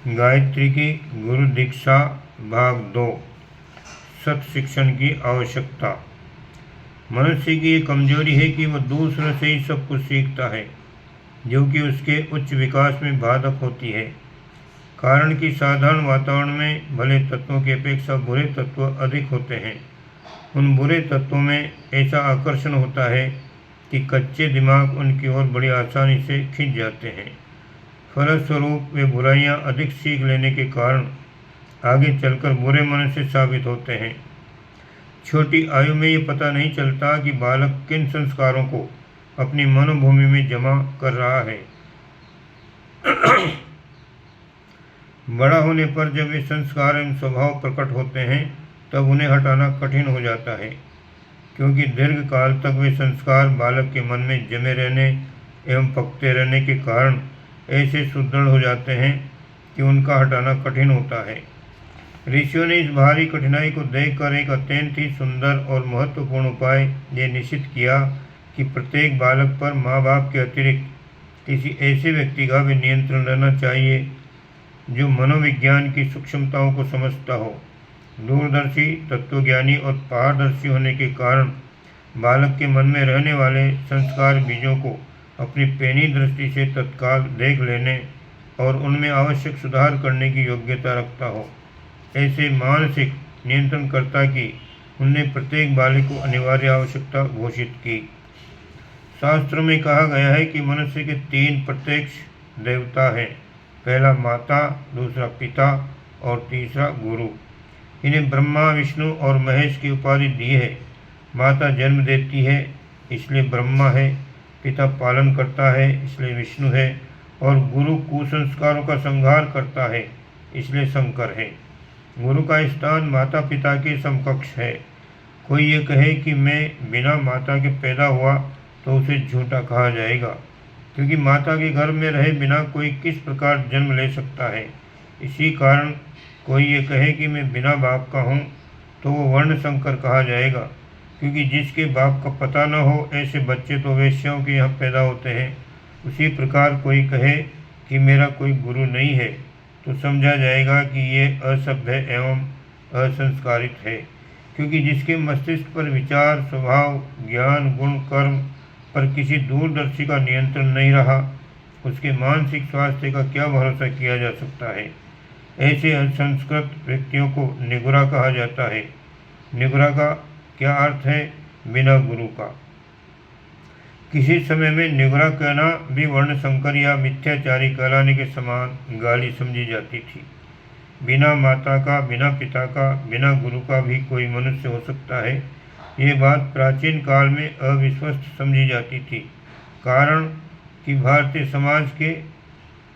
गायत्री की गुरु दीक्षा भाग 2। सत शिक्षण की आवश्यकता। मनुष्य की ये कमजोरी है कि वह दूसरों से ही सब कुछ सीखता है, जो कि उसके उच्च विकास में बाधक होती है। कारण कि साधारण वातावरण में भले तत्वों की अपेक्षा बुरे तत्व अधिक होते हैं। उन बुरे तत्वों में ऐसा आकर्षण होता है कि कच्चे दिमाग उनकी ओर बड़ी आसानी से खिंच जाते हैं। फलस्वरूप वे बुराइयां अधिक सीख लेने के कारण आगे चलकर बुरे मनुष्य साबित होते हैं। छोटी आयु में ये पता नहीं चलता कि बालक किन संस्कारों को अपनी मनोभूमि में जमा कर रहा है। बड़ा होने पर जब वे संस्कार एवं स्वभाव प्रकट होते हैं, तब उन्हें हटाना कठिन हो जाता है, क्योंकि दीर्घ काल तक वे संस्कार बालक के मन में जमे रहने एवं पकते रहने के कारण ऐसे सुदृढ़ हो जाते हैं कि उनका हटाना कठिन होता है। ऋषियों ने इस भारी कठिनाई को देखकर एक अत्यंत ही सुंदर और महत्वपूर्ण उपाय ये निश्चित किया कि प्रत्येक बालक पर माँ बाप के अतिरिक्त किसी ऐसे व्यक्ति का भी नियंत्रण रहना चाहिए जो मनोविज्ञान की सूक्ष्मताओं को समझता हो। दूरदर्शी, तत्वज्ञानी और पारदर्शी होने के कारण बालक के मन में रहने वाले संस्कार बीजों को अपनी पैनी दृष्टि से तत्काल देख लेने और उनमें आवश्यक सुधार करने की योग्यता रखता हो। ऐसे मानसिक नियंत्रणकर्ता की उनने प्रत्येक बालक को अनिवार्य आवश्यकता घोषित की। शास्त्रों में कहा गया है कि मनुष्य के 3 प्रत्यक्ष देवता हैं। पहला माता, दूसरा पिता और तीसरा गुरु। इन्हें ब्रह्मा, विष्णु और महेश की उपाधि दी है। माता जन्म देती है, इसलिए ब्रह्मा है। पिता पालन करता है, इसलिए विष्णु है। और गुरु कुसंस्कारों का संहार करता है, इसलिए शंकर है। गुरु का स्थान माता पिता के समकक्ष है। कोई ये कहे कि मैं बिना माता के पैदा हुआ तो उसे झूठा कहा जाएगा, क्योंकि माता के गर्भ में रहे बिना कोई किस प्रकार जन्म ले सकता है। इसी कारण कोई ये कहे कि मैं बिना बाप का हूँ तो वो वर्ण संकर कहा जाएगा, क्योंकि जिसके बाप का पता न हो ऐसे बच्चे तो वेश्याओं के यहाँ पैदा होते हैं। उसी प्रकार कोई कहे कि मेरा कोई गुरु नहीं है तो समझा जाएगा कि ये असभ्य एवं असंस्कारित है, क्योंकि जिसके मस्तिष्क पर विचार, स्वभाव, ज्ञान, गुण, कर्म पर किसी दूरदर्शी का नियंत्रण नहीं रहा, उसके मानसिक स्वास्थ्य का क्या भरोसा किया जा सकता है। ऐसे असंस्कृत व्यक्तियों को निगुरा कहा जाता है। निगुरा का क्या अर्थ है? बिना गुरु का। किसी समय में निगुरा कहना भी वर्ण संकर या मिथ्याचारी कहलाने के समान गाली समझी जाती थी। बिना माता का, बिना पिता का, बिना गुरु का भी कोई मनुष्य हो सकता है, ये बात प्राचीन काल में अविश्वस्त समझी जाती थी। कारण कि भारतीय समाज के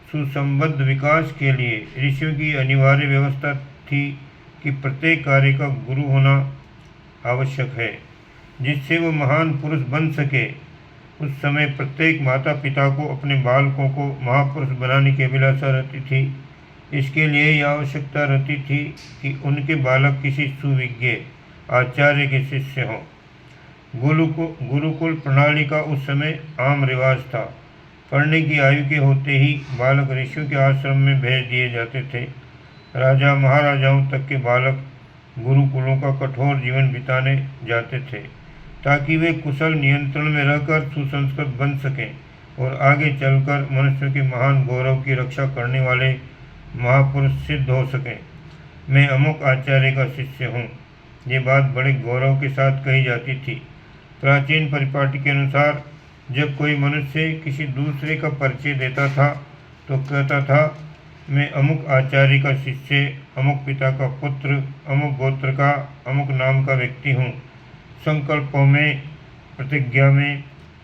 सुसंबद्ध विकास के लिए ऋषियों की अनिवार्य व्यवस्था थी कि प्रत्येक कार्य का गुरु होना आवश्यक है, जिससे वो महान पुरुष बन सके। उस समय प्रत्येक माता पिता को अपने बालकों को महापुरुष बनाने की अभिलाषा रहती थी। इसके लिए यह आवश्यकता रहती थी कि उनके बालक किसी सुविज्ञ आचार्य के शिष्य हों। गुरुकुल प्रणाली का उस समय आम रिवाज था। पढ़ने की आयु के होते ही बालक ऋषियों के आश्रम में भेज दिए जाते थे। राजा महाराजाओं तक के बालक गुरुकुलों का कठोर जीवन बिताने जाते थे, ताकि वे कुशल नियंत्रण में रहकर सुसंस्कृत बन सकें और आगे चलकर मनुष्यों के महान गौरव की रक्षा करने वाले महापुरुष सिद्ध हो सकें। मैं अमुक आचार्य का शिष्य हूँ, ये बात बड़े गौरव के साथ कही जाती थी। प्राचीन परिपाटी के अनुसार जब कोई मनुष्य किसी दूसरे का परिचय देता था तो कहता था, मैं अमुक आचार्य का शिष्य, अमुक पिता का पुत्र, अमुक गोत्र का, अमुक नाम का व्यक्ति हूँ। संकल्पों में, प्रतिज्ञा में,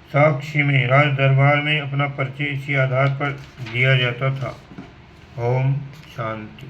साक्षी में, राज दरबार में अपना परिचय इसी आधार पर दिया जाता था। ओम शांति।